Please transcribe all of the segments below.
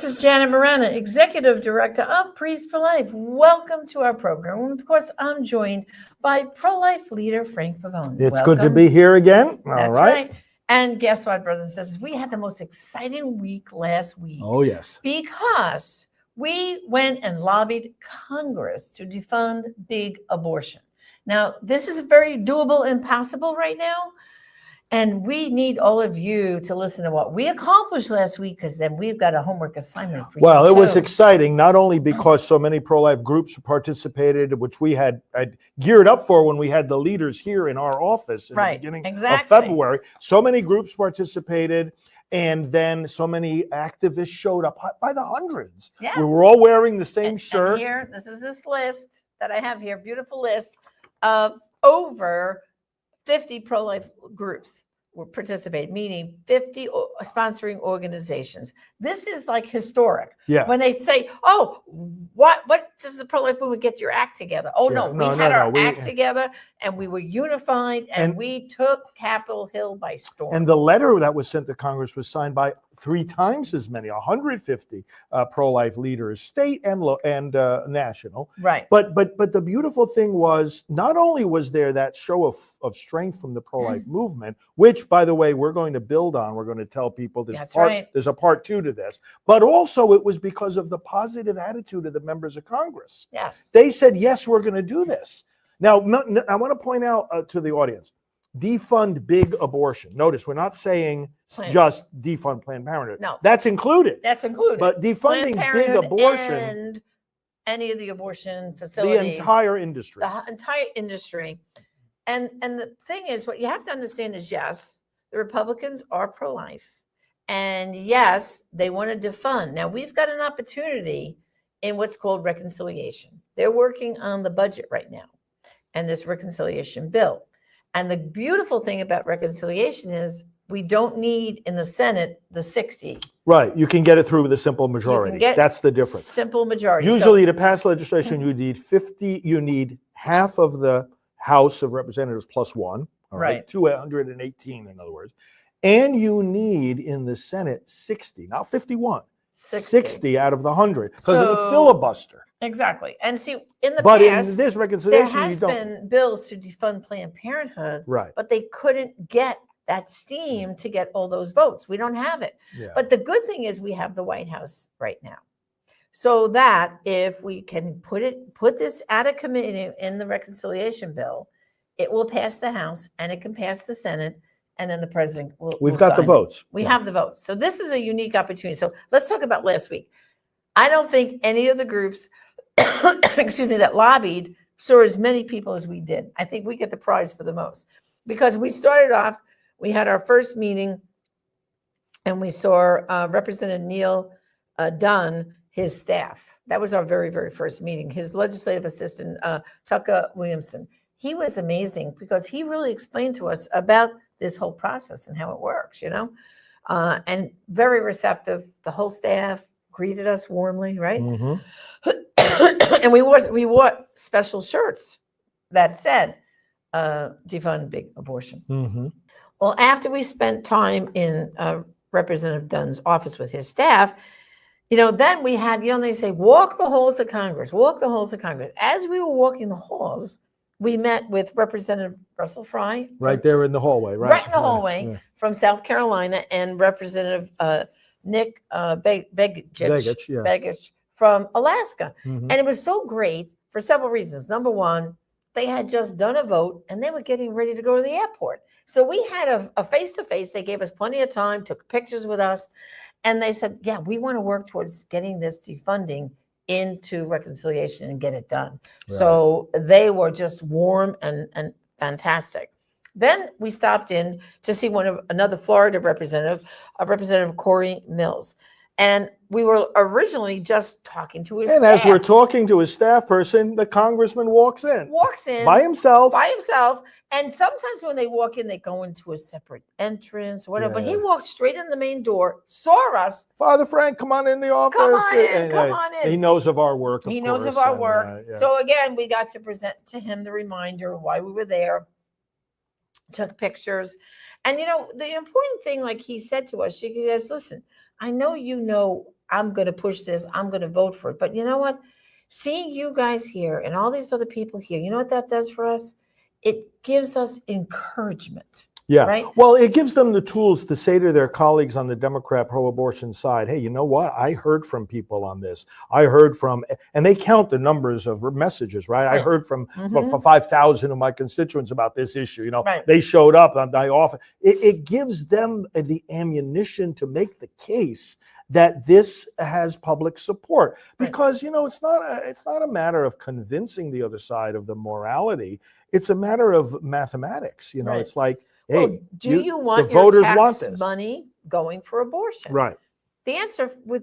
This is Janet Morana, Executive Director of Priest for Life. Welcome to our program. And of course, I'm joined by pro-life leader Frank Pavone. It's Welcome. good to be here again. That's right. And guess what, brothers and sisters? We had the most exciting week last week. Oh, yes. Because we went and lobbied Congress to defund big abortion. Now, this is very doable and possible right now. And we need all of you to listen to what we accomplished last week, because then we've got a homework assignment for you. Well, it was exciting, not only because so many pro-life groups participated, which we had geared up for when we had the leaders here in our office in the beginning of February. So many groups participated, and then so many activists showed up by the hundreds. Yeah. We were all wearing the same shirt. And here, this is this list that I have here, beautiful list of over 50 pro-life groups were participating, meaning 50 sponsoring organizations. This is like historic. Yeah. When they say, "Oh, what does the pro-life movement get your act together?" Oh, Yeah. no, we had our act together, and we were unified, and we took Capitol Hill by storm. And the letter that was sent to Congress was signed by 3 times as many, 150 pro-life leaders, state and national. Right. But the beautiful thing was, not only was there that show of strength from the pro-life movement, which, by the way, we're going to build on. We're going to tell people there's a part 2 to this, but also it was because of the positive attitude of the members of Congress. Yes. They said, yes, we're going to do this. Now, I want to point out to the audience, defund big abortion. Notice we're not saying just defund Planned Parenthood. No. That's included. That's included. But defunding big abortion. And any of the abortion facilities. The entire industry. The entire industry. And the thing is, what you have to understand is, yes, the Republicans are pro-life. And yes, they want to defund. Now, we've got an opportunity in what's called reconciliation. They're working on the budget right now and this reconciliation bill. And the beautiful thing about reconciliation is we don't need in the Senate the 60. Right. You can get it through with a simple majority. That's the difference. Simple majority. Usually to pass legislation, you need 50. You need half of the House of Representatives plus 1. All right. 218, in other words. And you need in the Senate 60, not 51. 60 out of the 100 because of the filibuster. Exactly. And see, in the past, in this reconciliation, there has been bills to defund Planned Parenthood, right? But they couldn't get that steam to get all those votes. We don't have it. Yeah. But the good thing is we have the White House right now, so that if we can put this out of committee in the reconciliation bill, it will pass the House and it can pass the Senate. And then the president will. We've got the votes. We have the votes. So this is a unique opportunity. So let's talk about last week. I don't think any of the groups, excuse me, that lobbied saw as many people as we did. I think we get the prize for the most, because we started off, we had our first meeting and we saw Representative Neil Dunn, his staff. That was our very, very first meeting. His legislative assistant, Tucker Williamson. He was amazing because he really explained to us about this whole process and how it works, and very receptive. The whole staff greeted us warmly, right? Mm-hmm. And we wore special shirts that said, defund big abortion. Mm-hmm. Well, after we spent time in Representative Dunn's office with his staff, then we had, they say, walk the halls of Congress, walk the halls of Congress. As we were walking the halls, we met with Representative Russell Fry. Right there in the hallway, right? Right in the hallway from South Carolina, and Representative Nick Begich from Alaska. Mm-hmm. And it was so great for several reasons. Number one, they had just done a vote and they were getting ready to go to the airport. So we had a face-to-face. They gave us plenty of time, took pictures with us. And they said, yeah, we want to work towards getting this defunding into reconciliation and get it done. Right. So they were just warm and fantastic. Then we stopped in to see another Florida representative, Representative Corey Mills. And we were originally just talking to his staff. And as we're talking to his staff person, the congressman walks in. By himself. And sometimes when they walk in, they go into a separate entrance or whatever. Yeah. But he walked straight in the main door, saw us. Father Frank, come on in the office. Come on in. He knows of our work, He knows of our work. So again, we got to present to him the reminder of why we were there, took pictures. And, the important thing, like he said to us, he goes, listen, I know I'm going to push this. I'm going to vote for it. But you know what? Seeing you guys here and all these other people here, you know what that does for us? It gives us encouragement. Yeah. Right? Well, it gives them the tools to say to their colleagues on the Democrat pro-abortion side, hey, you know what? I heard from people on this. I heard from, and they count the numbers of messages, right? I heard from 5,000 of my constituents about this issue. You know, they showed up on my office. It gives them the ammunition to make the case that this has public support, because you know it's not a matter of convincing the other side of the morality. It's a matter of mathematics. You know, it's like, hey, well, do you want the voters your want tax this money going for abortion? Right. The answer with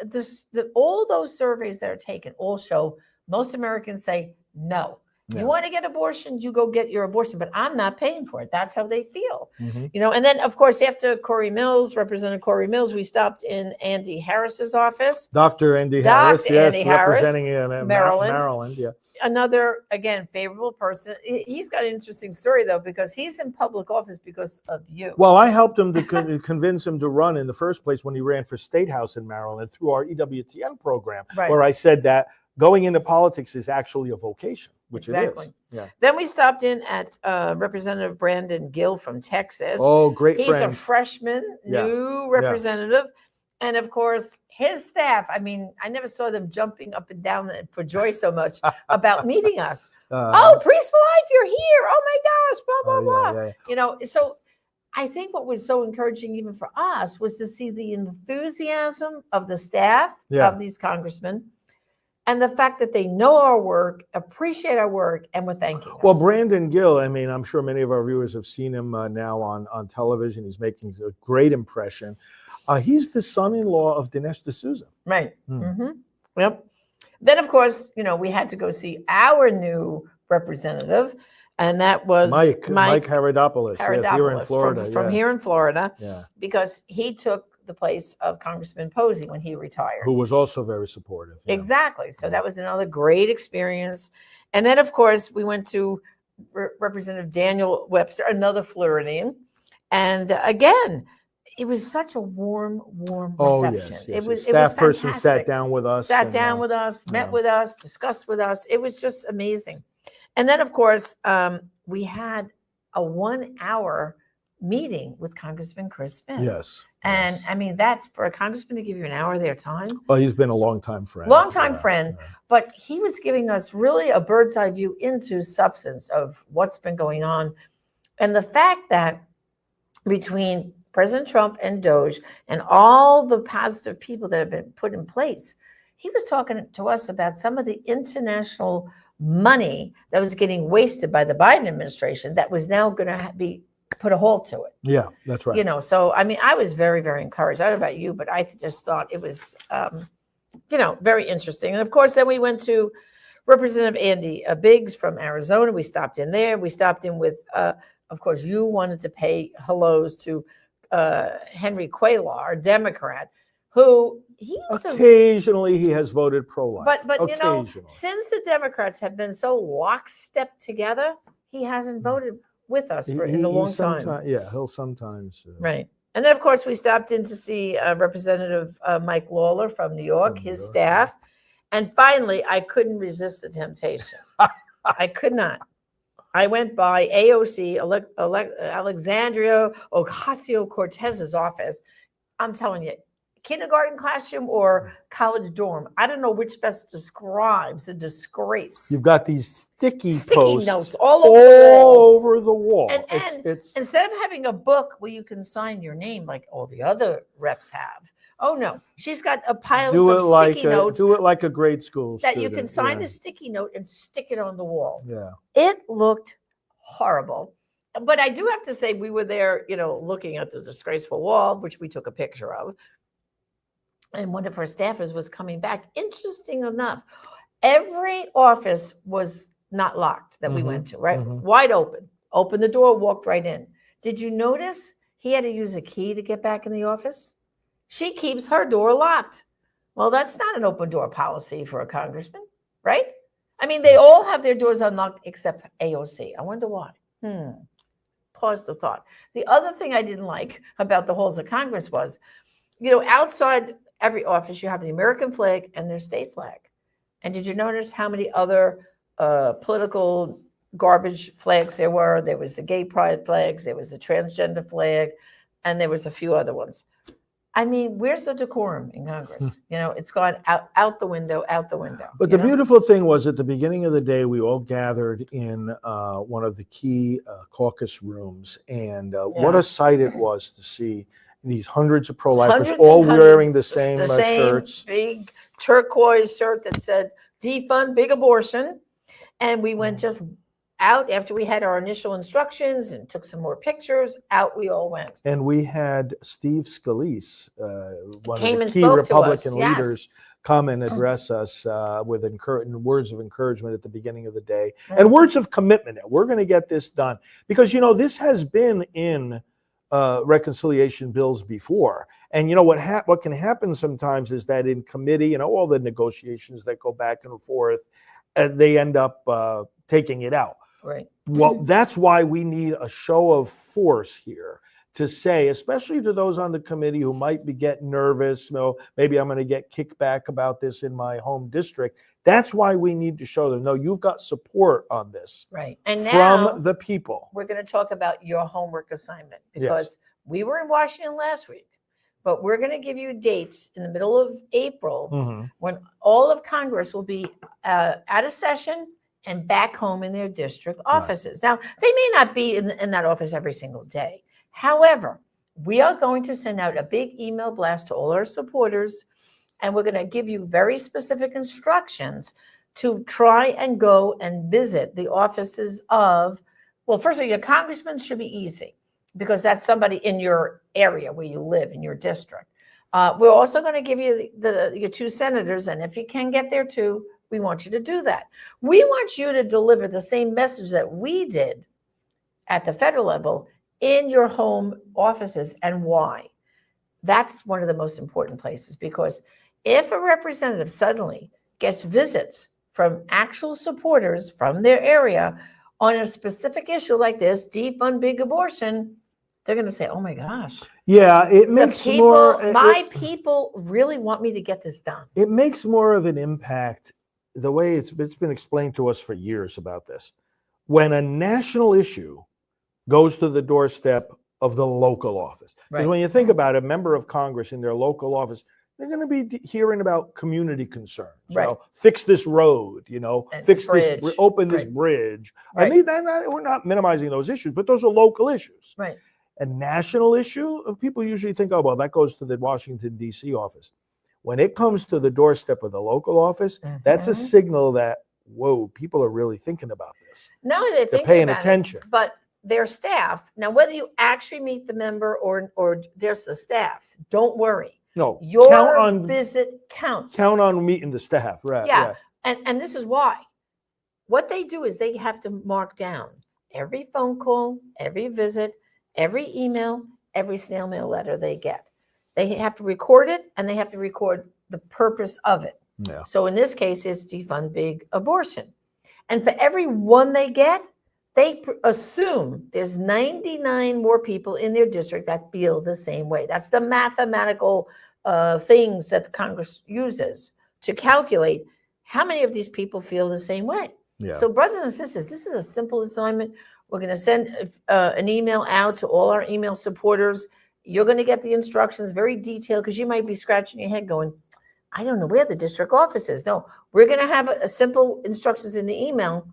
this, all those surveys that are taken all show most Americans say no. You want to get abortion, you go get your abortion, but I'm not paying for it. That's how they feel. You know, and then of course, after Representative Corey Mills, we stopped in Andy Harris's office. Dr. Andy Harris, yes, Andy Harris, representing Maryland, yeah. Another, again, favorable person. He's got an interesting story, though, because he's in public office because of you. Well, I helped him to convince him to run in the first place when he ran for State House in Maryland through our EWTN program, where I said that going into politics is actually a vocation, which it is. Yeah. Then we stopped in at Representative Brandon Gill from Texas. Oh, great friend. He's a freshman, new representative. And of course, his staff, I mean, I never saw them jumping up and down for joy so much about meeting us. Oh, Priest for Life, you're here. Oh my gosh, blah, blah, blah. You know, so I think what was so encouraging even for us was to see the enthusiasm of the staff of these congressmen, and the fact that they know our work, appreciate our work, and were thanking us. Well, Brandon Gill, I mean, I'm sure many of our viewers have seen him now on television. He's making a great impression. He's the son-in-law of Dinesh D'Souza. Right. Yep. Then, of course, you know, we had to go see our new representative, and that was Mike Haradopoulos, yes, here in Florida. From here in Florida, because he took the place of Congressman Posey when he retired. Who was also very supportive. Exactly. So that was another great experience. And then, of course, we went to Representative Daniel Webster, another Floridian. And again, it was such a warm reception. Yes. It was staff person fantastic. sat down with us, met with us, discussed with us. It was just amazing. And then, of course, we had a 1-hour meeting with Congressman Chris Finn. Yes. And I mean, that's for a congressman to give you an hour of their time. Well, he's been a longtime friend. But he was giving us really a bird's eye view into substance of what's been going on. And the fact that between President Trump and Doge and all the positive people that have been put in place, he was talking to us about some of the international money that was getting wasted by the Biden administration that was now going to be put a halt to it. Yeah, that's right. You know, so I mean, I was very, very encouraged. I don't know about you, but I just thought it was, you know, very interesting. And of course, then we went to Representative Andy Biggs from Arizona. We stopped in there. We stopped in with, of course, you wanted to pay hellos to Henry Cuellar, a Democrat, who he occasionally he has voted pro-life. But you know, since the Democrats have been so lockstep together, he hasn't voted with us in a long time. Yeah, he'll sometimes. Right. And then, of course, we stopped in to see Representative Mike Lawler from New York, his staff. And finally, I couldn't resist the temptation. I could not. I went by AOC, Alexandria Ocasio-Cortez's office. I'm telling you, kindergarten classroom or college dorm. I don't know which best describes the disgrace. You've got these sticky notes all over the wall. And instead of having a book where you can sign your name like all the other reps have, oh no, she's got a pile of sticky notes. Do it like a grade school that student. You can sign a sticky note and stick it on the wall. Yeah, it looked horrible. But I do have to say, we were there, you know, looking at the disgraceful wall, which we took a picture of. And one of her staffers was coming back. Interesting enough, every office was not locked that we went to, right? Wide open. Opened the door, walked right in. Did you notice he had to use a key to get back in the office? She keeps her door locked. Well, that's not an open door policy for a congressman, right? I mean, they all have their doors unlocked except AOC. I wonder why. Pause the thought. The other thing I didn't like about the halls of Congress was, you know, outside every office, you have the American flag and their state flag. And did you notice how many other political garbage flags there were? There was the gay pride flags, there was the transgender flag, and there was a few other ones. I mean, where's the decorum in Congress? It's gone out the window, out the window. But the beautiful thing was at the beginning of the day, we all gathered in one of the key caucus rooms. And what a sight it was to see these hundreds of pro-lifers all wearing the same shirts. Big turquoise shirt that said, Defund Big Abortion. And we went just out after we had our initial instructions and took some more pictures. Out we all went. And we had Steve Scalise, one Came of and the key spoke to Republican us. Yes. leaders, come and address us with words of encouragement at the beginning of the day and words of commitment. We're going to get this done because, this has been in reconciliation bills before. And what can happen sometimes is that in committee, all the negotiations that go back and forth, they end up taking it out. Right. Well, that's why we need a show of force here to say, especially to those on the committee who might be getting nervous, maybe I'm going to get kickback about this in my home district. That's why we need to show them, no, you've got support on this. Right. And now from the people. We're going to talk about your homework assignment because we were in Washington last week, but we're going to give you dates in the middle of April when all of Congress will be out of session and back home in their district offices. Right. Now, they may not be in that office every single day. However, we are going to send out a big email blast to all our supporters, and we're going to give you very specific instructions to try and go and visit the offices of, well, first of all, your congressman should be easy because that's somebody in your area where you live, in your district. We're also going to give you your two senators, and if you can get there too, we want you to do that. We want you to deliver the same message that we did at the federal level in your home offices. And why? That's one of the most important places, because if a representative suddenly gets visits from actual supporters from their area on a specific issue like this, defund big abortion, they're going to say, oh my gosh. Yeah, it makes people really want me to get this done. It makes more of an impact the way it's been explained to us for years about this. When a national issue goes to the doorstep of the local office. Because when you think about it, a member of Congress in their local office, they're going to be hearing about community concerns. Fix this road, fix this, open this bridge. I mean, we're not minimizing those issues, but those are local issues. Right. A national issue, people usually think, oh, well, that goes to the Washington, D.C. office. When it comes to the doorstep of the local office, that's a signal that, whoa, people are really thinking about this. No, they're paying attention. But their staff, now whether you actually meet the member or there's the staff, don't worry. No, your visit counts. Count on meeting the staff, right? Yeah. And this is why. What they do is they have to mark down every phone call, every visit, every email, every snail mail letter they get. They have to record it, and they have to record the purpose of it. Yeah. So in this case, it's defund big abortion. And for every one they get, they assume there's 99 more people in their district that feel the same way. That's the mathematical things that the Congress uses to calculate how many of these people feel the same way. Yeah. So brothers and sisters, this is a simple assignment. We're going to send an email out to all our email supporters. You're going to get the instructions very detailed, because you might be scratching your head going, I don't know where the district office is. No, we're going to have a simple instructions in the email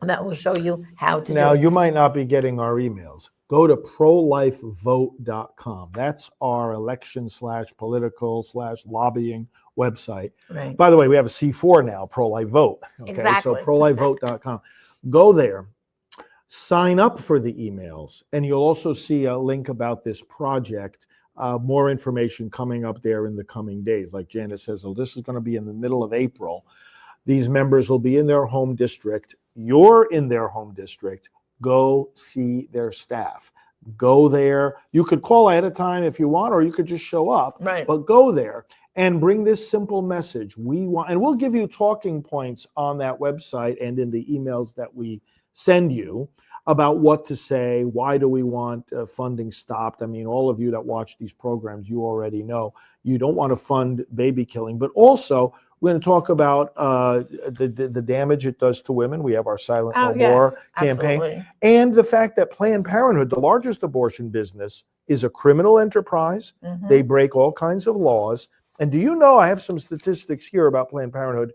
that will show you how to do it. Now, you might not be getting our emails. Go to prolifevote.com. That's our election/political/lobbying website. Right. By the way, we have a C4 now, Pro-Life Vote. Okay? Exactly. So prolifevote.com. Go there. Sign up for the emails, and you'll also see a link about this project. More information coming up there in the coming days. Like Janet says, this is going to be in the middle of April. These members will be in their home district. You're in their home district. Go see their staff. Go there. You could call ahead of time if you want, or you could just show up. Right. But go there and bring this simple message. We want, and we'll give you talking points on that website and in the emails that we send you. about what to say. Why do we want funding stopped? I mean, all of you that watch these programs, you already know you don't want to fund baby killing, but also we're going to talk about the damage it does to women. We have our Silent No More campaign. Absolutely. And the fact that Planned Parenthood, the largest abortion business, is a criminal enterprise. They break all kinds of laws. And do you know, I have some statistics here about Planned Parenthood.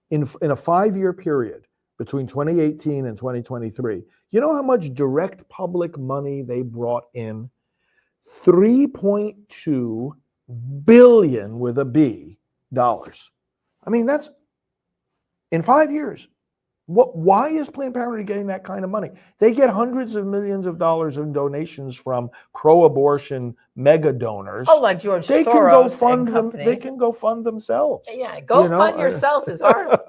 In a 5-year period between 2018 and 2023, you know how much direct public money they brought in? $3.2 billion with a B dollars. I mean, that's in 5 years. Why is Planned Parenthood getting that kind of money? They get hundreds of millions of dollars in donations from pro-abortion mega donors. Oh, like George they Soros can go fund and them. company. They can go fund themselves. Yeah, go fund yourself is our.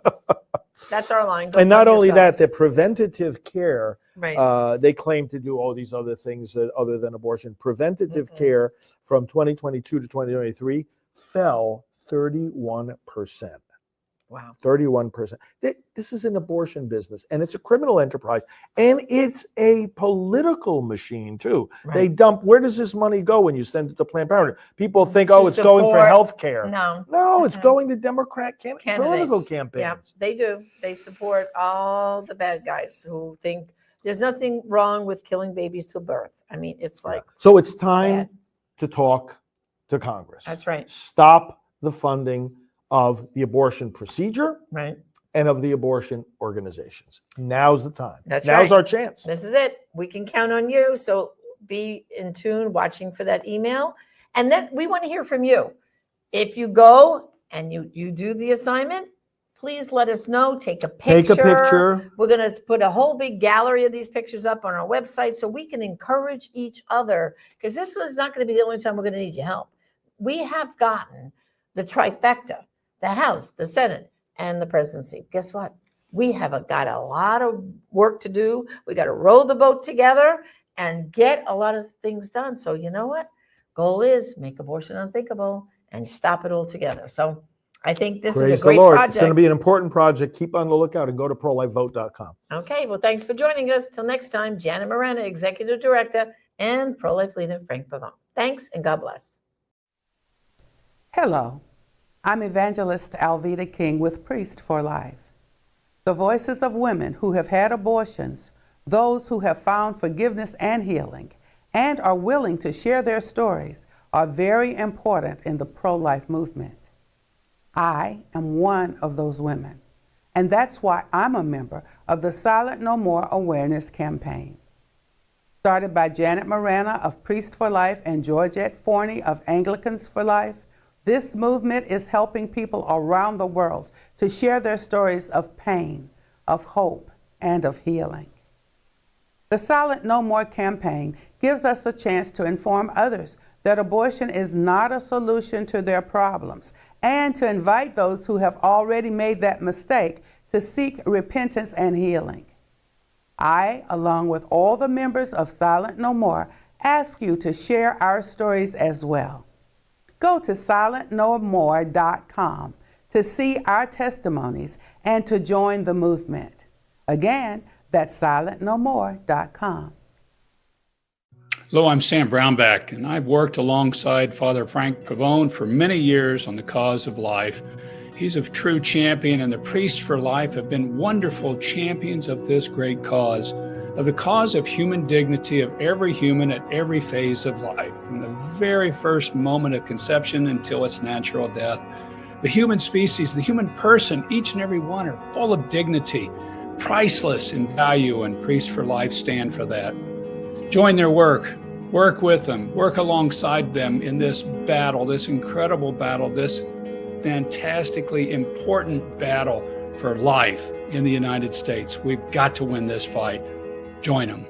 That's our line. Go and not fund only yourselves. that, the preventative care. Right. They claim to do all these other things other than abortion. Preventative care from 2022 to 2023 fell 31%. Wow. 31%. This is an abortion business, and it's a criminal enterprise, and it's a political machine too. Right. They dump. Where does this money go when you send it to Planned Parenthood? People think, oh, it's going for health care. No, it's going to Democrat political campaigns. Yeah, they do. They support all the bad guys who think there's nothing wrong with killing babies till birth. I mean, it's like so. It's time to talk to Congress. That's right. Stop the funding of the abortion procedure, right, and of the abortion organizations. Now's the time. Now's right. our chance. This is it. We can count on you. So be in tune, watching for that email. And then we want to hear from you. If you go and you do the assignment, please let us know. Take a picture. Take a picture. We're going to put a whole big gallery of these pictures up on our website so we can encourage each other, because this was not going to be the only time we're going to need your help. We have gotten the trifecta. The House, the Senate, and the presidency. Guess what? We have got a lot of work to do. We got to row the boat together and get a lot of things done. So you know what? Goal is make abortion unthinkable and stop it all together. So I think this is a great project. It's going to be an important project. Keep on the lookout and go to prolifevote.com. Okay. Well, thanks for joining us. Till next time, Janet Morena, Executive Director, and pro-life leader Frank Pavone. Thanks and God bless. Hello. I'm Evangelist Alveda King with Priest for Life. The voices of women who have had abortions, those who have found forgiveness and healing, and are willing to share their stories are very important in the pro-life movement. I am one of those women, and that's why I'm a member of the Silent No More Awareness Campaign. Started by Janet Morena of Priest for Life and Georgette Forney of Anglicans for Life, this movement is helping people around the world to share their stories of pain, of hope, and of healing. The Silent No More campaign gives us a chance to inform others that abortion is not a solution to their problems, and to invite those who have already made that mistake to seek repentance and healing. I, along with all the members of Silent No More, ask you to share our stories as well. Go to silentnomore.com to see our testimonies and to join the movement. Again, that's silentnomore.com. Hello, I'm Sam Brownback, and I've worked alongside Father Frank Pavone for many years on the cause of life. He's a true champion, and the Priests for Life have been wonderful champions of this great cause, of the cause of human dignity of every human at every phase of life, from the very first moment of conception until its natural death. The human species, the human person, each and every one are full of dignity, priceless in value, and Priests for Life stand for that. Join their work with them, work alongside them in this battle, this incredible battle, this fantastically important battle for life in the United States. We've got to win this fight. Join them.